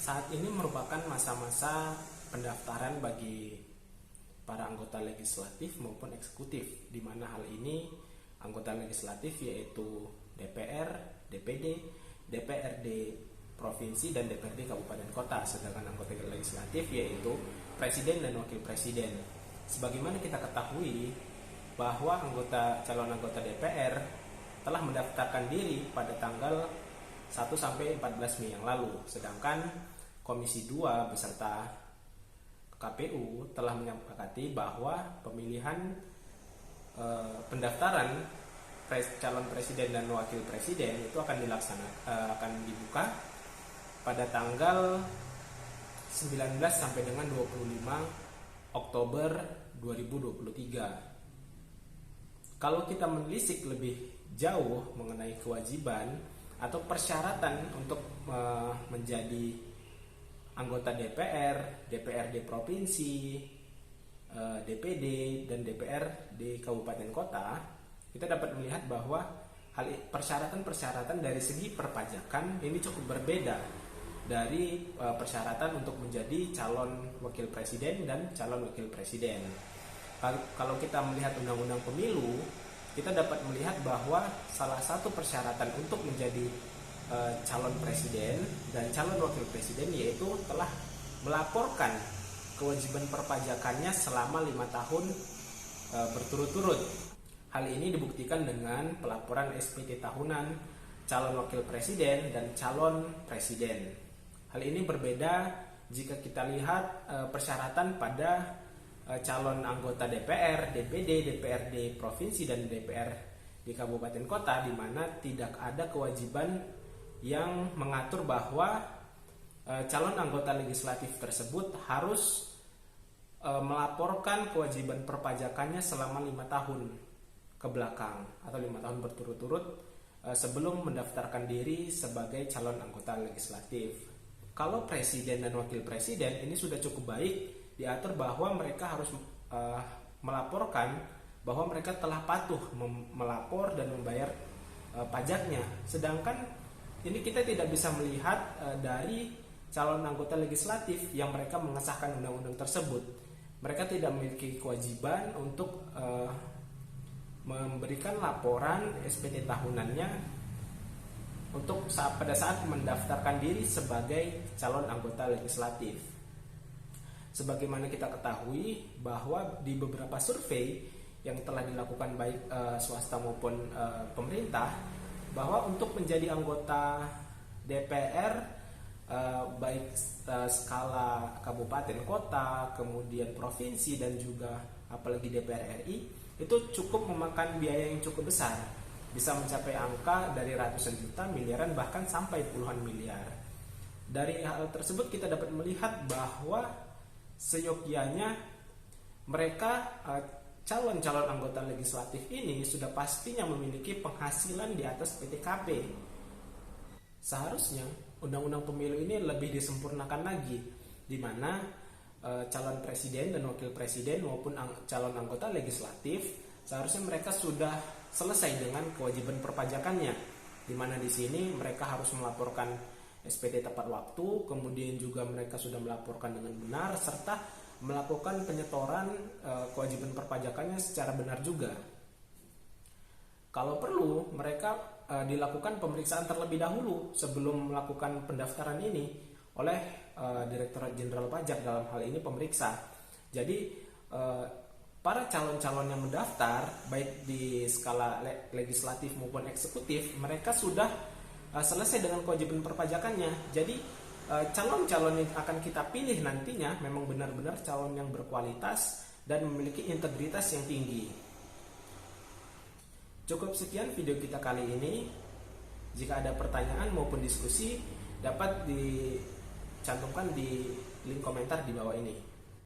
Saat ini merupakan masa-masa pendaftaran bagi para anggota legislatif maupun eksekutif, di mana hal ini anggota legislatif yaitu DPR, DPD, DPRD provinsi dan DPRD kabupaten kota, sedangkan anggota legislatif yaitu presiden dan wakil presiden. Sebagaimana kita ketahui bahwa calon anggota DPR telah mendaftarkan diri pada tanggal 1 sampai 14 Mei yang lalu, sedangkan Komisi 2 beserta KPU telah menyepakati bahwa pemilihan pendaftaran calon presiden dan wakil presiden itu akan dibuka pada tanggal 19 sampai dengan 25 Oktober 2023. Kalau kita menelisik lebih jauh mengenai kewajiban atau persyaratan untuk menjadi anggota DPR, DPRD provinsi, DPD, dan DPRD kabupaten kota, kita dapat melihat bahwa persyaratan-persyaratan dari segi perpajakan ini cukup berbeda dari persyaratan untuk menjadi calon wakil presiden dan calon wakil presiden. Kalau kita melihat undang-undang pemilu, kita dapat melihat bahwa salah satu persyaratan untuk menjadi calon presiden dan calon wakil presiden yaitu telah melaporkan kewajiban perpajakannya selama 5 tahun berturut-turut. Hal ini dibuktikan dengan pelaporan SPT tahunan calon wakil presiden dan calon presiden. Hal ini berbeda jika kita lihat persyaratan pada calon anggota DPR, DPD, DPRD provinsi dan DPR di kabupaten kota, di mana tidak ada kewajiban yang mengatur bahwa calon anggota legislatif tersebut harus melaporkan kewajiban perpajakannya selama 5 tahun ke belakang atau 5 tahun berturut-turut sebelum mendaftarkan diri sebagai calon anggota legislatif. Kalau presiden dan wakil presiden ini sudah cukup baik diatur bahwa mereka harus melaporkan bahwa mereka telah patuh melapor dan membayar pajaknya. Sedangkan ini kita tidak bisa melihat dari calon anggota legislatif yang mereka mengesahkan undang-undang tersebut. Mereka tidak memiliki kewajiban untuk memberikan laporan SPT tahunannya untuk pada saat mendaftarkan diri sebagai calon anggota legislatif. Sebagaimana kita ketahui bahwa di beberapa survei yang telah dilakukan baik swasta maupun pemerintah, bahwa untuk menjadi anggota DPR baik skala kabupaten kota, kemudian provinsi dan juga apalagi DPR RI itu cukup memakan biaya yang cukup besar, bisa mencapai angka dari ratusan juta, miliaran, bahkan sampai puluhan miliar. Dari hal tersebut kita dapat melihat bahwa seyogyanya mereka calon-calon anggota legislatif ini sudah pastinya memiliki penghasilan di atas PTKP. Seharusnya undang-undang pemilu ini lebih disempurnakan lagi, di mana calon presiden dan wakil presiden maupun calon anggota legislatif seharusnya mereka sudah selesai dengan kewajiban perpajakannya, di mana di sini mereka harus melaporkan SPT tepat waktu, kemudian juga mereka sudah melaporkan dengan benar serta melakukan penyetoran kewajiban perpajakannya secara benar juga. Kalau perlu, mereka dilakukan pemeriksaan terlebih dahulu sebelum melakukan pendaftaran ini oleh Direktorat Jenderal Pajak, dalam hal ini pemeriksa. Jadi para calon-calon yang mendaftar baik di skala legislatif maupun eksekutif, mereka sudah selesai dengan kewajiban perpajakannya. Jadi calon-calon yang akan kita pilih nantinya memang benar-benar calon yang berkualitas dan memiliki integritas yang tinggi. Cukup sekian video kita kali ini. Jika ada pertanyaan maupun diskusi, dapat dicantumkan di link komentar di bawah ini.